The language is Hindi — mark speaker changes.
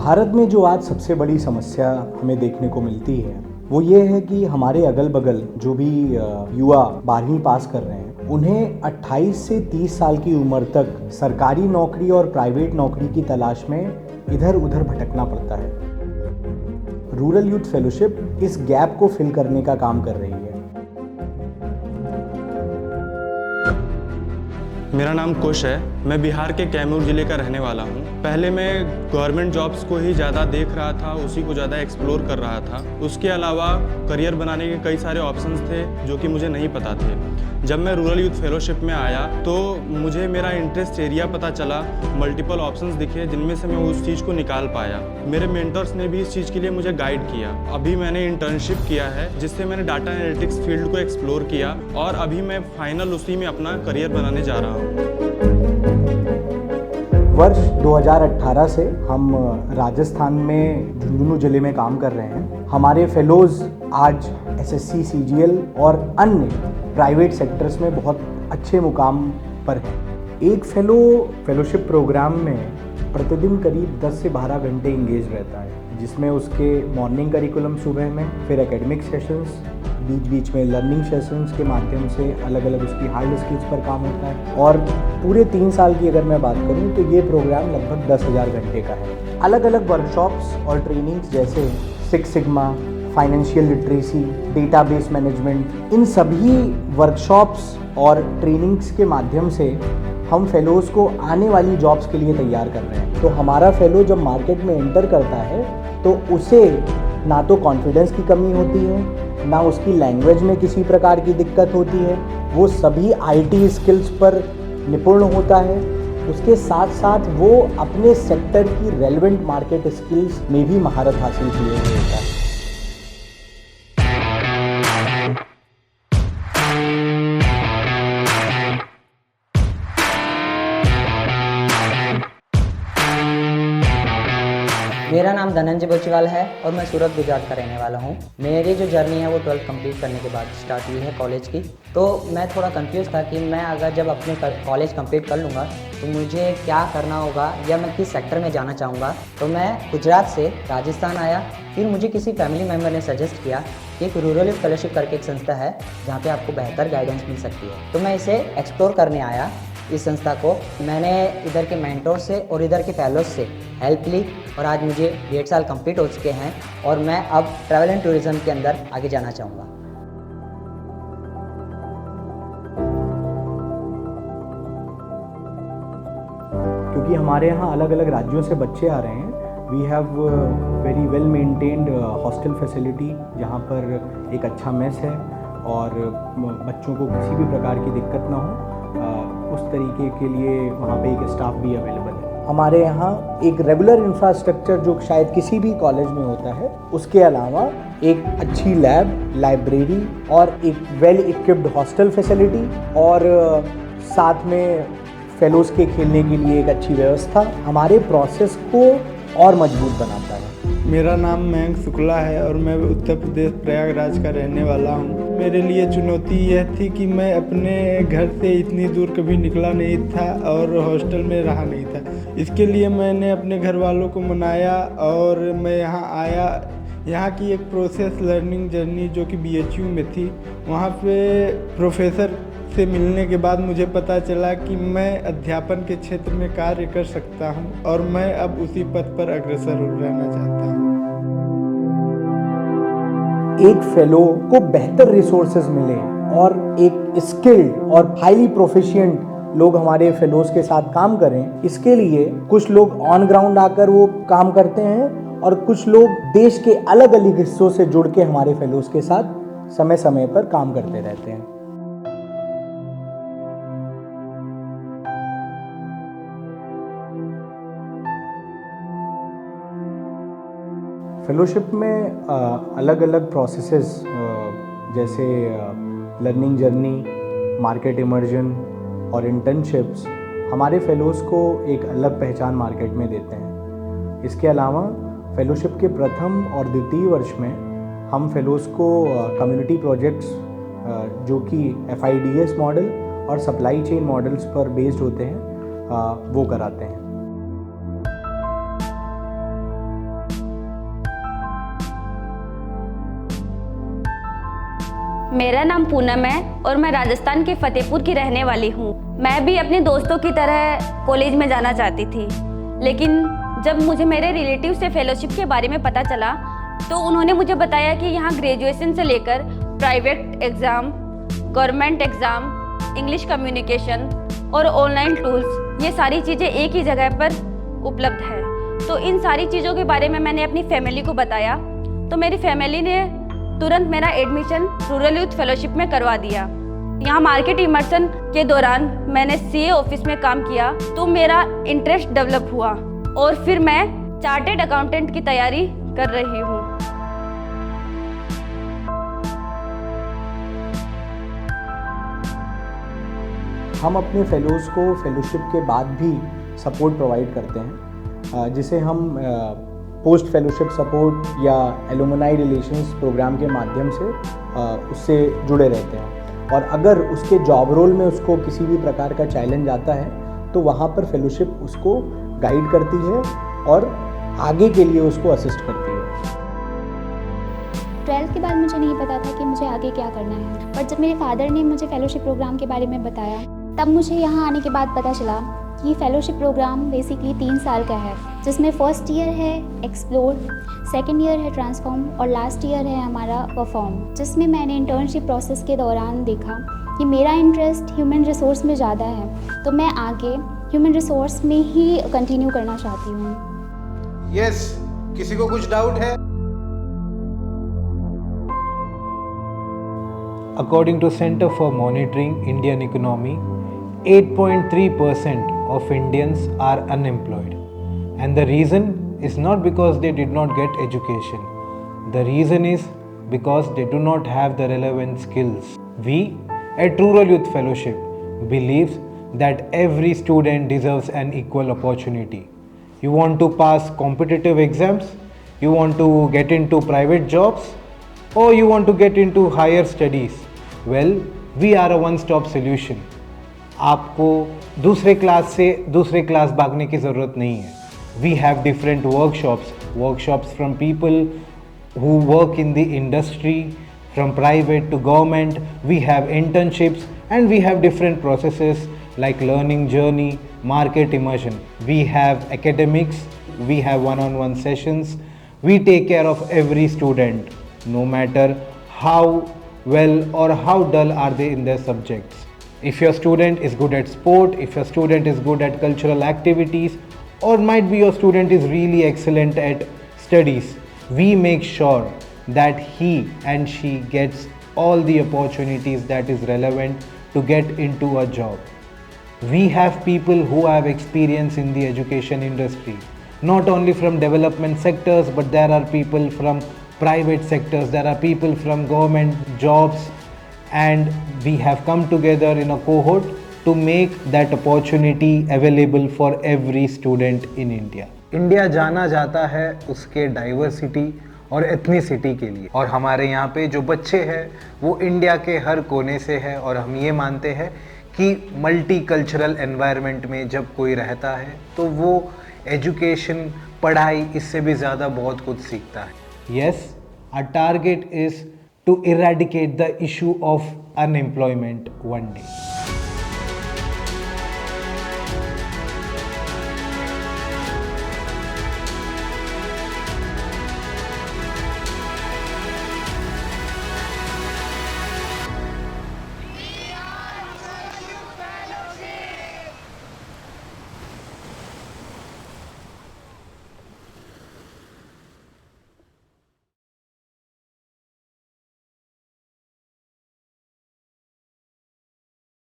Speaker 1: भारत में जो आज सबसे बड़ी समस्या हमें देखने को मिलती है वो ये है कि हमारे अगल बगल जो भी युवा 12वीं पास कर रहे हैं उन्हें 28 से 30 साल की उम्र तक सरकारी नौकरी और प्राइवेट नौकरी की तलाश में इधर उधर भटकना पड़ता है। रूरल यूथ फेलोशिप इस गैप को फिल करने का काम कर रही है।
Speaker 2: मेरा नाम कुश है। मैं बिहार के कैमूर ज़िले का रहने वाला हूँ। पहले मैं गवर्नमेंट जॉब्स को ही ज़्यादा देख रहा था, उसी को ज़्यादा एक्सप्लोर कर रहा था। उसके अलावा करियर बनाने के कई सारे ऑप्शंस थे जो कि मुझे नहीं पता थे। जब मैं रूरल यूथ फेलोशिप में आया तो मुझे मेरा इंटरेस्ट एरिया पता चला, मल्टीपल ऑप्शंस दिखे जिनमें से मैं उस चीज़ को निकाल पाया। मेरे मेंटर्स ने भी इस चीज़ के लिए मुझे गाइड किया। अभी मैंने इंटर्नशिप किया है जिससे मैंने डाटा एनालिटिक्स फील्ड को एक्सप्लोर किया और अभी मैं फाइनल उसी में अपना करियर बनाने जा रहा हूँ।
Speaker 1: वर्ष 2018 से हम राजस्थान में झुंझुनू जिले में काम कर रहे हैं। हमारे फेलोज़ आज एसएससी, सीजीएल और अन्य प्राइवेट सेक्टर्स में बहुत अच्छे मुकाम पर हैं। एक फेलोशिप प्रोग्राम में प्रतिदिन करीब 10 से 12 घंटे इंगेज रहता है, जिसमें उसके मॉर्निंग करिकुलम सुबह में, फिर एकेडमिक सेशंस, बीच बीच में लर्निंग सेशंस के माध्यम से अलग अलग उसकी हार्ड स्किल्स पर काम होता है। और पूरे 3 साल की अगर मैं बात करूं तो ये प्रोग्राम लगभग 10,000 घंटे का है। अलग अलग वर्कशॉप्स और ट्रेनिंग्स जैसे six sigma, financial literacy, database management, इन सभी वर्कशॉप्स और ट्रेनिंग्स के माध्यम से हम फेलोज़ को आने वाली जॉब्स के लिए तैयार कर रहे हैं। तो हमारा फेलो जब मार्केट में एंटर करता है तो उसे ना तो कॉन्फिडेंस की कमी होती है, ना उसकी लैंग्वेज में किसी प्रकार की दिक्कत होती है। वो सभी आईटी स्किल्स पर निपुण होता है। उसके साथ साथ वो अपने सेक्टर की रेलेवेंट मार्केट स्किल्स में भी महारत हासिल किए हुए होता है।
Speaker 3: मेरा नाम धनंजय बोचवाल है और मैं सूरत गुजरात का रहने वाला हूँ। मेरी जो जर्नी है वो 12th कंप्लीट करने के बाद स्टार्ट हुई है कॉलेज की। तो मैं थोड़ा कंफ्यूज था कि मैं अगर जब अपने कॉलेज कंप्लीट कर लूँगा तो मुझे क्या करना होगा या मैं किस सेक्टर में जाना चाहूँगा। तो मैं गुजरात से राजस्थान आया। फिर मुझे किसी फैमिली मेम्बर ने सजेस्ट किया कि एक रूरल यूथ फेलोशिप करके एक संस्था है जहाँ पे आपको बेहतर गाइडेंस मिल सकती है। तो मैं इसे एक्सप्लोर करने आया। इस संस्था को मैंने इधर के मेंटोर से और इधर के फेलोज से हेल्प ली और आज मुझे 1.5 साल कंप्लीट हो चुके हैं और मैं अब ट्रैवल एंड टूरिज्म के अंदर आगे जाना चाहूँगा।
Speaker 1: क्योंकि हमारे यहाँ अलग अलग राज्यों से बच्चे आ रहे हैं, we have very well maintained hostel facility, जहाँ पर एक अच्छा मेस है और बच्चों को किसी भी प्रकार की दिक्कत ना हो, उस तरीके के लिए वहाँ पे एक स्टाफ भी अवेलेबल है। हमारे यहाँ एक रेगुलर इंफ्रास्ट्रक्चर जो शायद किसी भी कॉलेज में होता है, उसके अलावा एक अच्छी लैब, लाइब्रेरी और एक वेल इक्विप्ड हॉस्टल फैसिलिटी और साथ में फेलोज़ के खेलने के लिए एक अच्छी व्यवस्था हमारे प्रोसेस को और मजबूत बनाता है।
Speaker 4: मेरा नाम मयंक शुक्ला है और मैं उत्तर प्रदेश प्रयागराज का रहने वाला हूँ। मेरे लिए चुनौती यह थी कि मैं अपने घर से इतनी दूर कभी निकला नहीं था और हॉस्टल में रहा नहीं था। इसके लिए मैंने अपने घर वालों को मनाया और मैं यहाँ आया। यहाँ की एक प्रोसेस लर्निंग जर्नी जो कि BHU में थी, वहाँ पे प्रोफेसर से मिलने के बाद मुझे पता चला कि मैं अध्यापन के क्षेत्र में कार्य कर सकता हूँ और मैं अब उसी पथ पर अग्रसर रहना चाहता हूँ।
Speaker 1: एक फेलो को बेहतर रिसोर्सेज मिले और एक स्किल्ड और हाईली प्रोफिशिएंट लोग हमारे फेलोज के साथ काम करें, इसके लिए कुछ लोग ऑन ग्राउंड आकर वो काम करते हैं और कुछ लोग देश के अलग अलग हिस्सों से जुड़ के हमारे फेलोज के साथ समय समय पर काम करते रहते हैं। फेलोशिप में अलग अलग प्रोसेसेस जैसे लर्निंग जर्नी, मार्केट इमर्जन और इंटर्नशिप्स हमारे फेलोज़ को एक अलग पहचान मार्केट में देते हैं। इसके अलावा फेलोशिप के प्रथम और द्वितीय वर्ष में हम फेलोज़ को कम्युनिटी प्रोजेक्ट्स जो कि FIDS मॉडल और सप्लाई चेन मॉडल्स पर बेस्ड होते हैं वो कराते हैं।
Speaker 5: मेरा नाम पूनम है और मैं राजस्थान के फतेहपुर की रहने वाली हूँ। मैं भी अपने दोस्तों की तरह कॉलेज में जाना चाहती थी, लेकिन जब मुझे मेरे रिलेटिव से फेलोशिप के बारे में पता चला तो उन्होंने मुझे बताया कि यहाँ ग्रेजुएशन से लेकर private exam, government exam, English communication और ऑनलाइन टूल्स, ये सारी चीज़ें एक ही जगह पर उपलब्ध है। तो इन सारी चीज़ों के बारे में मैंने अपनी फैमिली को बताया, तो मेरी फैमिली ने तुरंत मेरा एडमिशन रूरल यूथ फेलोशिप में करवा दिया। यहाँ मार्केट इमर्सन के दौरान मैंने सीए ऑफिस में काम किया, तो मेरा इंटरेस्ट डेवलप हुआ और फिर मैं चार्टेड अकाउंटेंट की तैयारी कर रही हूँ।
Speaker 1: हम अपने फेलोज़ को फेलोशिप के बाद भी सपोर्ट प्रोवाइड करते हैं, जिसे हम पोस्ट फेलोशिप सपोर्ट या एलुमनाई रिलेशंस प्रोग्राम के माध्यम से उससे जुड़े रहते हैं। और अगर उसके जॉब रोल में उसको किसी भी प्रकार का चैलेंज आता है तो वहाँ पर फेलोशिप उसको गाइड करती है और आगे के लिए उसको असिस्ट करती है।
Speaker 6: 12th के बाद मुझे नहीं पता था कि मुझे आगे क्या करना है, पर जब मेरे फादर ने मुझे फेलोशिप प्रोग्राम के बारे में बताया तब मुझे यहाँ आने के बाद पता चला कि फेलोशिप प्रोग्राम बेसिकली 3 साल का है, जिसमें फर्स्ट ईयर है एक्सप्लोर, सेकंड ईयर है ट्रांसफॉर्म और लास्ट ईयर है हमारा परफॉर्म, जिसमें मैंने इंटर्नशिप प्रोसेस के दौरान देखा कि मेरा इंटरेस्ट ह्यूमन रिसोर्स में ज़्यादा है, तो मैं आगे ह्यूमन रिसोर्स में ही कंटिन्यू करना चाहती हूँ।
Speaker 7: यस, किसी को कुछ डाउट है?
Speaker 8: According to Center for Monitoring Indian Economy, 8.3% of Indians are unemployed. And the reason is not because they did not get education. The reason is because they do not have the relevant skills. We at Rural Youth Fellowship believes that every student deserves an equal opportunity. You want to pass competitive exams? You want to get into private jobs? Or you want to get into higher studies? Well, we are a one-stop solution. आपको दूसरे क्लास से दूसरे क्लास भागने की ज़रूरत नहीं है. We have different workshops from people who work in the industry, from private to government. We have internships and we have different processes like learning journey, market immersion. We have academics, we have one-on-one sessions. We take care of every student, no matter how well or how dull are they in their subjects. If your student is good at sport, if your student is good at cultural activities, or might be your student is really excellent at studies, we make sure that he and she gets all the opportunities that is relevant to get into a job. We have people who have experience in the education industry, not only from development sectors, but there are people from private sectors, there are people from government jobs, and we have come together in a cohort to make that opportunity available for every student in India.
Speaker 9: India जाना जाता है उसके डाइवर्सिटी और एथनिसिटी के लिए, और हमारे यहाँ पे जो बच्चे हैं वो इंडिया के हर कोने से है, और हम ये मानते हैं कि मल्टी कल्चरल एनवायरनमेंट में जब कोई रहता है तो वो एजुकेशन, पढ़ाई, इससे भी ज़्यादा बहुत कुछ सीखता है.
Speaker 8: Yes, our target is to eradicate the issue of unemployment one day.